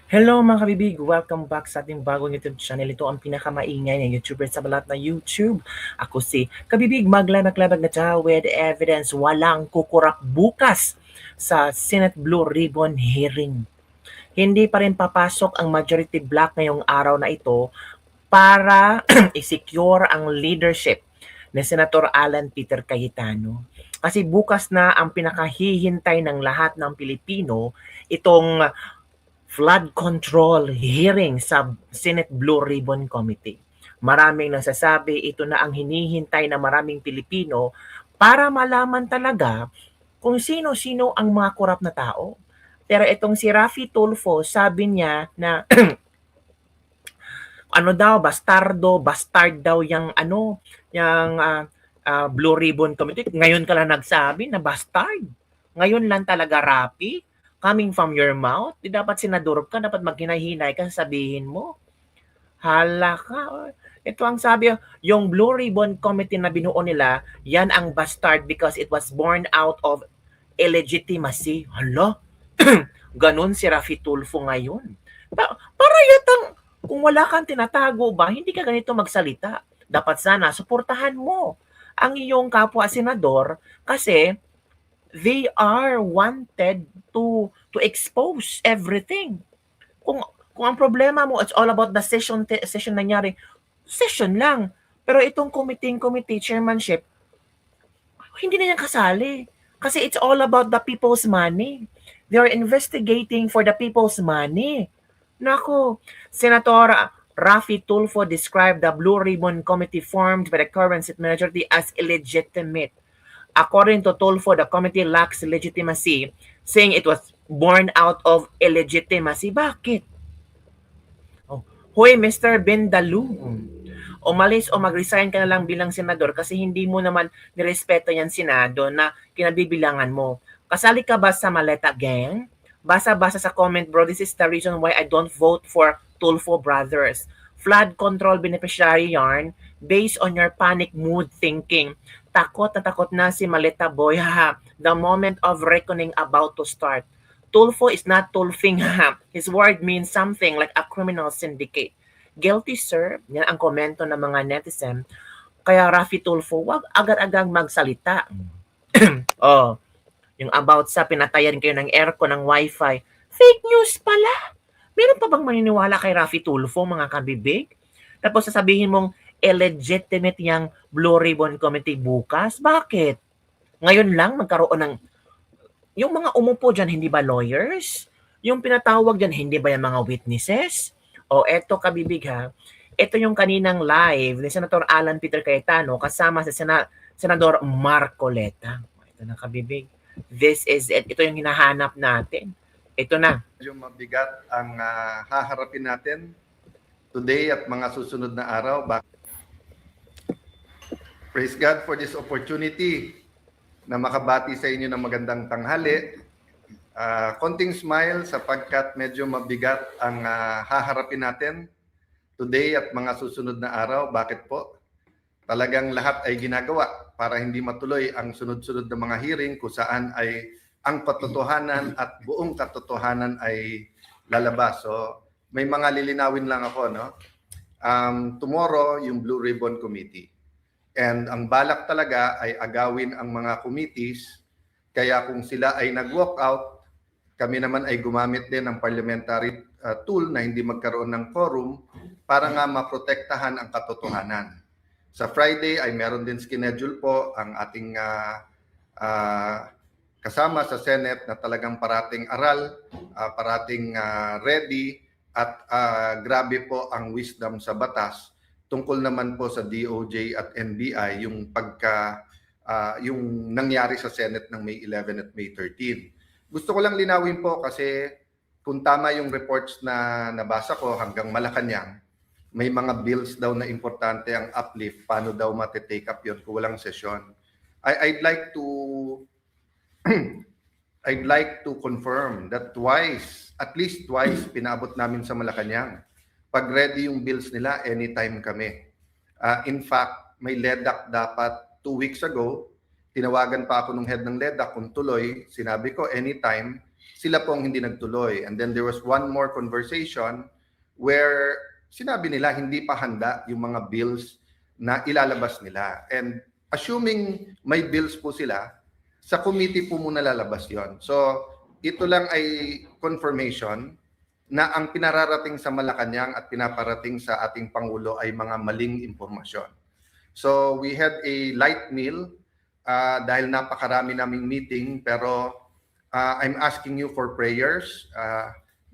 Hello mga kabibig! Welcome back sa ating bagong YouTube channel. Ito ang pinakamaingay ng YouTuber sa balat na YouTube. Ako si Kabibig, maglanag-labag na tayo with evidence. Walang kukurap bukas sa Senate Blue Ribbon hearing. Hindi pa rin papasok ang majority block ngayong araw na ito para i-secure ang leadership ni Senator Alan Peter Cayetano. Kasi bukas na ang pinakahihintay ng lahat ng Pilipino, itong flood control hearing sa Senate Blue Ribbon Committee. Maraming nagsasabi ito na ang hinihintay ng maraming Pilipino para malaman talaga kung sino-sino ang mga korap na tao. Pero itong si Raffy Tulfo, sabi niya na ano daw, bastard daw yung Blue Ribbon Committee. Ngayon ka lang nagsabi na bastard. Ngayon lang talaga, Raffy, coming from your mouth. Di dapat senador ka, dapat maghinay-hinay ka, sabihin mo. Hala ka. Ito ang sabi, yung Blue Ribbon Committee na binuo nila, yan ang bastard because it was born out of illegitimacy. Hala, ganun si Raffy Tulfo ngayon. Para yatang, kung wala kang tinatago ba, hindi ka ganito magsalita. Dapat sana, suportahan mo ang iyong kapwa senador kasi they are wanted to expose everything. Kung ang problema mo, it's all about the session nangyari, session lang. Pero itong committee chairmanship, hindi na yan kasali. Kasi it's all about the people's money. They are investigating for the people's money. Nako, Senator Raffy Tulfo described the Blue Ribbon Committee formed by the current seat majority as illegitimate. According to Tulfo, the committee lacks legitimacy, saying it was born out of illegitimacy. Bakit? Oh, Hoy, Mr. Bendalu, umalis o mag-resign ka na lang bilang senador kasi hindi mo naman nirespeto yan Senado na kinabibilangan mo. Kasali ka ba sa Maleta Gang? Basa-basa sa comment, bro, this is the reason why I don't vote for Tulfo Brothers. Flood control beneficiary yarn based on your panic mood thinking. Takot na si Maleta Boy, haha. The moment of reckoning about to start. Tulfo is not tulfing, haha. His word means something like a criminal syndicate. Guilty, sir. Yan ang komento ng mga netizen. Kaya Raffy Tulfo, wag agad-agad magsalita. Oh, yung about sa pinatayan kayo ng aircon, ng wifi. Fake news pala. Meron pa bang maniniwala kay Raffy Tulfo, mga kabibig? Tapos sasabihin mong illegitimate yung Blue Ribbon Committee bukas? Bakit? Ngayon lang magkaroon ng... Yung mga umupo dyan, hindi ba lawyers? Yung pinatawag dyan, hindi ba yung mga witnesses? O eto kabibig ha, ito yung kaninang live ni Senator Alan Peter Cayetano kasama si Senador Marcoleta. Ito na kabibig. This is it. Ito yung hinahanap natin. Ito na. Medyo mabigat ang haharapin natin today at mga susunod na araw. Praise God for this opportunity na makabati sa inyo ng magandang tanghali. Konting smile sapagkat medyo mabigat ang haharapin natin today at mga susunod na araw. Bakit po? Talagang lahat ay ginagawa para hindi matuloy ang sunod-sunod na mga hearing kung saan ay ang katotohanan at buong katotohanan ay lalabas. So may mga lilinawin lang ako, no? Tomorrow yung Blue Ribbon Committee. And ang balak talaga ay agawin ang mga committees. Kaya kung sila ay nag-walk out, kami naman ay gumamit din ng parliamentary tool na hindi magkaroon ng quorum para nga maprotektahan ang katotohanan. Sa Friday ay meron din schedule po ang ating kasama sa Senate na talagang parating aral, parating ready at grabe po ang wisdom sa batas tungkol naman po sa DOJ at NBI yung yung nangyari sa Senate ng May 11 at May 13. Gusto ko lang linawin po kasi kung tama yung reports na nabasa ko hanggang Malacanang, may mga bills daw na importante ang uplift, paano daw matitake up yun kung walang sesyon. I'd like to confirm that at least twice, pinaabot namin sa Malacanang. Pag ready yung bills nila, anytime kami. In fact, may LEDAC dapat 2 weeks ago, tinawagan pa ako ng head ng LEDAC kung tuloy, sinabi ko anytime, sila po ang hindi nagtuloy. And then there was one more conversation where sinabi nila hindi pa handa yung mga bills na ilalabas nila. And assuming may bills po sila, sa committee po muna lalabas yon. So ito lang ay confirmation na ang pinararating sa Malacanang at pinaparating sa ating Pangulo ay mga maling impormasyon. So we had a light meal dahil napakarami naming meeting, pero I'm asking you for prayers,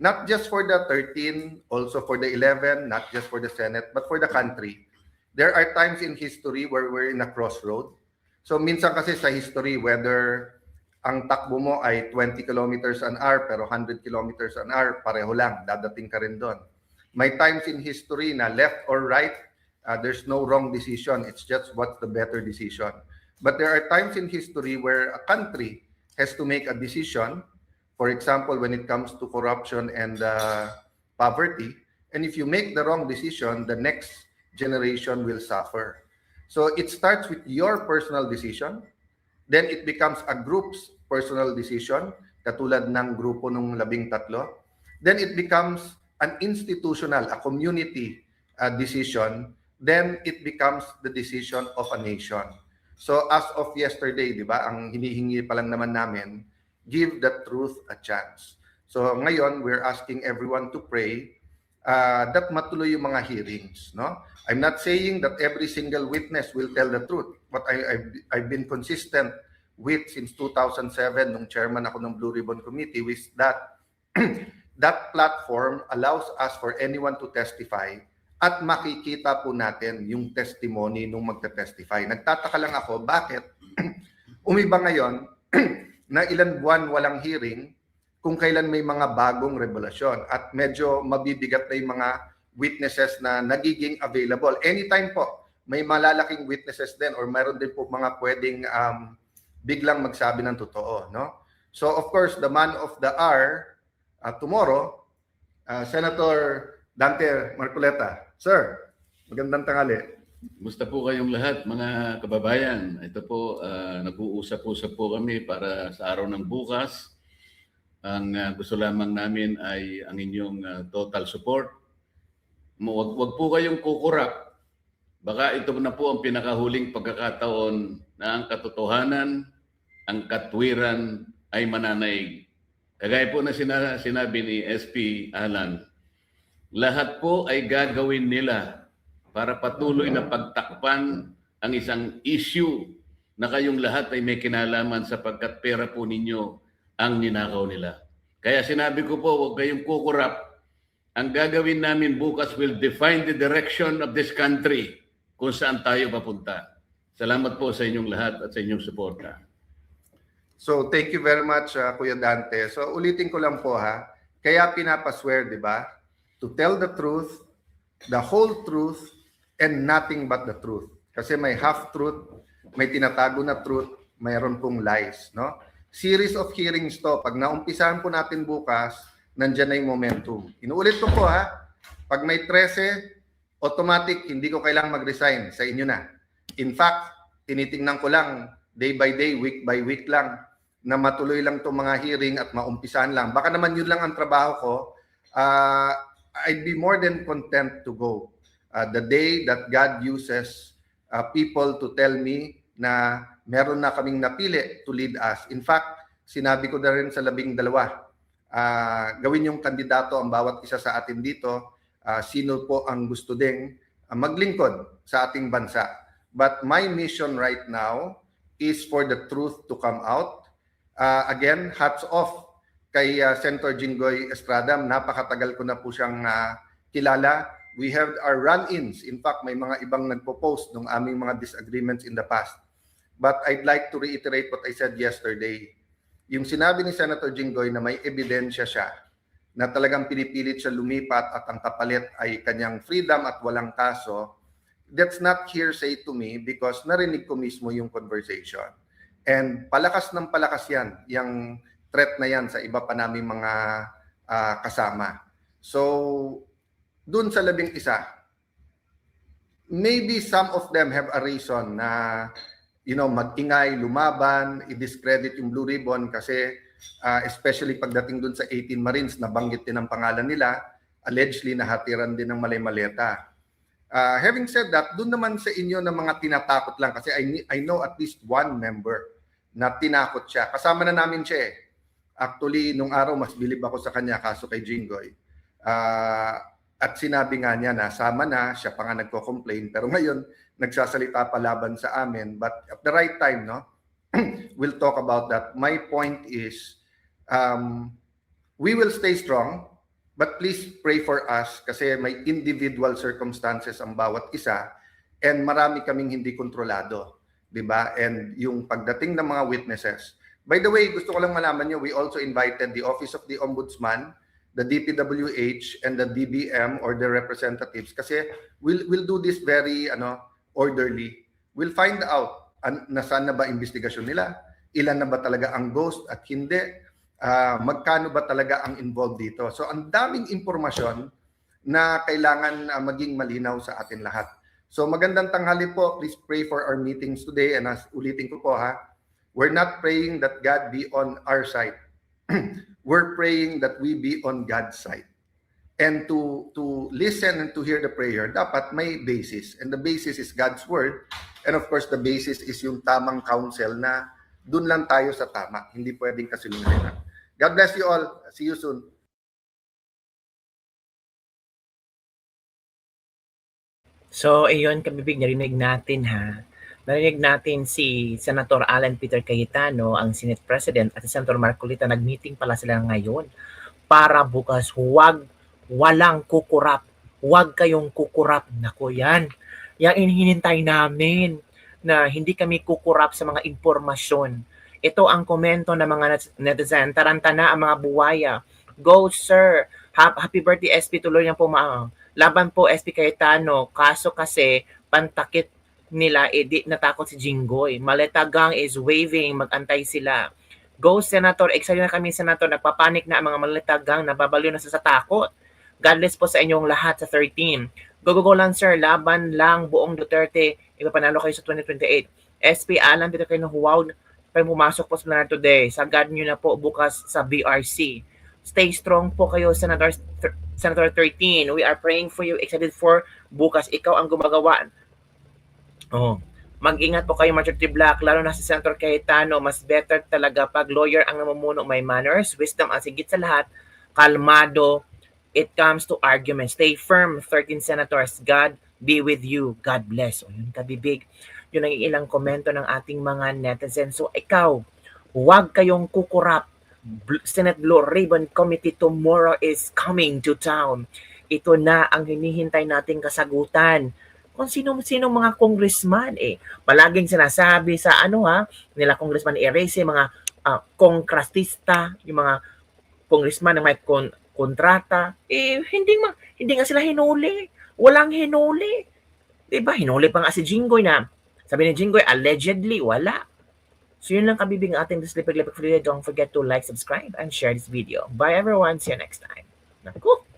not just for the 13, also for the 11, not just for the Senate, but for the country. There are times in history where we're in a crossroad. So minsan kasi sa history, whether ang takbo mo ay 20 kilometers an hour pero 100 kilometers an hour, pareho lang, dadating ka rin doon. May times in history na left or right, there's no wrong decision. It's just what's the better decision. But there are times in history where a country has to make a decision. For example, when it comes to corruption and poverty, and if you make the wrong decision, the next generation will suffer. So it starts with your personal decision, then it becomes a group's personal decision, katulad ng grupo ng 13. Then it becomes an institutional, a community decision. Then it becomes the decision of a nation. So as of yesterday, di ba, ang hinihingi pa lang naman namin, give the truth a chance. So ngayon, we're asking everyone to pray that matuloy yung mga hearings. No? I'm not saying that every single witness will tell the truth, but I've been consistent with since 2007 nung chairman ako ng Blue Ribbon Committee with that that platform allows us for anyone to testify at makikita po natin yung testimony nung magte-testify. Nagtataka lang ako bakit umiba ngayon na ilan buwan walang hearing kung kailan may mga bagong revelasyon at medyo mabibigat na yung mga witnesses na nagiging available. Anytime po, may malalaking witnesses din or mayroon din po mga pwedeng biglang magsabi ng totoo, no? So of course, the man of the hour tomorrow, Senator Dante Marcoleta. Sir, magandang tanghali. Musta po kayong lahat, mga kababayan? Ito po, nag-uusap-usap po kami para sa araw ng bukas. Ang gusto lamang namin ay ang inyong total support. Wag po kayong kukurap. Baka ito na po ang pinakahuling pagkakataon na ang katotohanan, ang katwiran ay mananaig. Kagaya po na sinabi ni SP Alan, lahat po ay gagawin nila para patuloy na pagtakpan ang isang issue na kayong lahat ay may kinalaman sapagkat pera po ninyo ang ninakaw nila. Kaya sinabi ko po, huwag kayong kukurap. Ang gagawin namin bukas will define the direction of this country kung saan tayo papunta. Salamat po sa inyong lahat at sa inyong suporta. So thank you very much, Kuya Dante. So ulitin ko lang po ha, kaya pinapaswear, di ba? To tell the truth, the whole truth, and nothing but the truth. Kasi may half-truth, may tinatago na truth, mayroon pong lies, no? Series of hearings to. Pag naumpisahan po natin bukas, nandyan na yung momentum. Inuulit ko po ha, pag may 13, automatic, hindi ko kailangang mag-resign, sa inyo na. In fact, tinitingnan ko lang, day by day, week by week lang, na matuloy lang itong mga hearing at maumpisahan lang. Baka naman yun lang ang trabaho ko, I'd be more than content to go. The day that God uses people to tell me na meron na kaming napili to lead us. In fact, sinabi ko na rin sa 12, gawin yung kandidato ang bawat isa sa atin dito, sino po ang gusto ding maglingkod sa ating bansa. But my mission right now is for the truth to come out. Again, hats off kay Senator Jinggoy Estrada. Napakatagal ko na po siyang kilala. We have our run-ins. In fact, may mga ibang nagpo-post ng aming mga disagreements in the past. But I'd like to reiterate what I said yesterday. Yung sinabi ni Senator Jinggoy na may ebidensya siya na talagang pinipilit siya lumipat at ang kapalit ay kanyang freedom at walang kaso, that's not hearsay to me because narinig ko mismo yung conversation. And palakas ng palakas yan, yung threat na yan sa iba pa naming mga kasama. So, dun sa 11, maybe some of them have a reason na, mag-ingay, lumaban, i-discredit yung Blue Ribbon kasi especially pagdating dun sa 18 Marines, nabanggit din ang pangalan nila, allegedly nahatiran din ng malay-maleta. Having said that, dun naman sa inyo na mga tinatakot lang, kasi I know at least one member na tinakot siya. Kasama na namin siya eh. Actually, nung araw, mas bilib ako sa kanya kaso kay Jinggoy. At sinabi nga niya na sama na, siya pa nga nagko-complain. Pero ngayon, nagsasalita pa laban sa amin. But at the right time, no, we'll talk about that. My point is, we will stay strong, but please pray for us kasi may individual circumstances ang bawat isa and marami kaming hindi kontrolado. Diba? And yung pagdating ng mga witnesses. By the way, gusto ko lang malaman nyo, we also invited the Office of the Ombudsman, the DPWH, and the DBM or the representatives kasi we'll do this very orderly. We'll find out nasaan na ba investigasyon nila, ilan na ba talaga ang ghost at hindi, magkano ba talaga ang involved dito. So ang daming impormasyon na kailangan maging malinaw sa atin lahat. So magandang tanghali po. Please pray for our meetings today. And as ulitin ko po we're not praying that God be on our side. We're praying that we be on God's side. And to listen and to hear the prayer, dapat may basis. And the basis is God's word. And of course, the basis is yung tamang counsel na dun lang tayo sa tama. Hindi pwedeng kasinungalingan. God bless you all. See you soon. So, ayun, kabibig, narinig natin Narinig natin si Senator Alan Peter Cayetano, ang Senate President, at si Senator Marcolita, nag-meeting pala sila ngayon para bukas walang kukurap. Huwag kayong kukurap. Naku, yan. Yang hinihintay namin na hindi kami kukurap sa mga impormasyon. Ito ang komento ng mga netizen. Taranta na ang mga buwaya. Go, sir. Happy birthday, SP. Tuloy niya po laban po, SP Cayetano. Kaso kasi, pantakit nila, di natakot si Jinggoy. Maletagang is waving. Magantay sila. Go, Senator. Excited na kami, Senator. Nagpapanik na ang mga maletagang. Nababaliw na sa takot. God bless po sa inyong lahat sa 13. Go lang, sir. Laban lang buong Duterte. Ipapanalo kayo sa 2028. SP Alan, dito kayo huwag kayo pumasok po sa planet today. Sagad nyo na po bukas sa BRC. Stay strong po kayo, Senator 13. We are praying for you. Excited for bukas. Ikaw ang gumagawa. Mag-ingat po kayo, Martin T. Black. Lalo na si Senator Cayetano. Mas better talaga pag lawyer ang namumuno. May manners, wisdom, at sigit sa lahat. Kalmado. It comes to argument. Stay firm, 13 senators. God be with you. God bless. O yun, kabibig. Yun ang ilang komento ng ating mga netizens. So ikaw, huwag kayong kukurap. Senate Blue Ribbon Committee tomorrow is coming to town. Ito na ang hinihintay nating kasagutan. Kung sino mga congressman palaging sinasabi sa nila Congressman Erese, mga kongresista, yung mga congressman na may kontrata, hindi nga sila hinuli. Walang hinuli. Diba? Hinuli pa nga si Jinggoy na, sabi ni Jinggoy, allegedly, wala. So yun lang kabibing ating Sleeping Lipig. Don't forget to like, subscribe, and share this video. Bye everyone. See you next time. Naku!